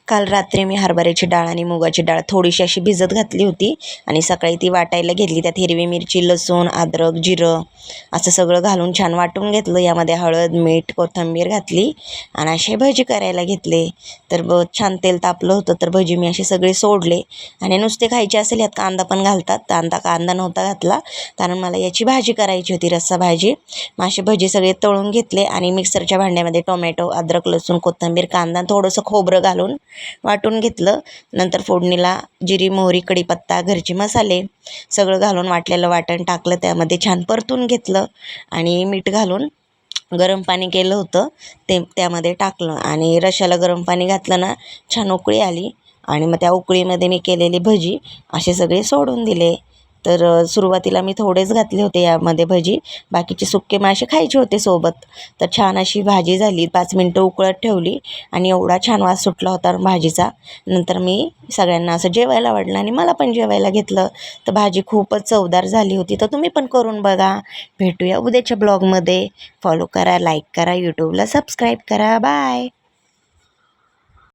काल रात्री मी हरभऱ्याची डाळ आणि मुगाची डाळ थोडीशी अशी भिजत घातली होती आणि सकाळी ती वाटायला घेतली. त्यात हिरवी मिरची, लसूण, अद्रक, जिरं असं सगळं घालून छान वाटून घेतलं. यामध्ये हळद, मीठ, कोथिंबीर घातली आणि असे भजी करायला घेतले. तर छान तेल तापलं होतं तर भजी मी असे सगळे सोडले. आणि नुसते खायचे असेल यात कांदा पण घालतात. कांदा नव्हता घातला कारण मला याची भाजी करायची होती, रस्सा भाजी. मग असे भजी सगळे तळून घेतले आणि मिक्सरच्या भांड्यामध्ये टोमॅटो, अद्रक, लसूण, कोथिंबीर, कांदा, थोडंसं खोबरं घालून वाटून घेतलं. नंतर फोडणीला जिरी, मोहरी, कढीपत्ता, घरचे मसाले सगळं घालून वाटलेलं वाटण टाकलं. त्यामध्ये छान परतून घेतलं आणि मीठ घालून गरम पाणी केलं होतं ते त्यामध्ये टाकलं आणि रश्श्याला गरम पाणी घातलं ना, छान उकळी आली आणि मग त्या उकळीमध्ये मी केलेली भजी असे सगळे सोडून दिले. तर सुरुवातीला मी थोडेच घातले होते यामध्ये भजी, बाकीचे सुक्के मासे खायचे होते सोबत. तर छान अशी भाजी झाली. 5 मिनटं उकळत ठेवली आणि एवढा छान वास सुटला होता भाजीचा. नंतर मी सगळ्यांना असं जेवायला वाढलं आणि मला पण जेवायला घेतलं. तर भाजी खूपच चवदार झाली होती. तर तुम्ही पण करून बघा. भेटूया उद्याच्या ब्लॉगमध्ये. फॉलो करा, लाईक करा, यूट्यूबला सबस्क्राईब करा. बाय.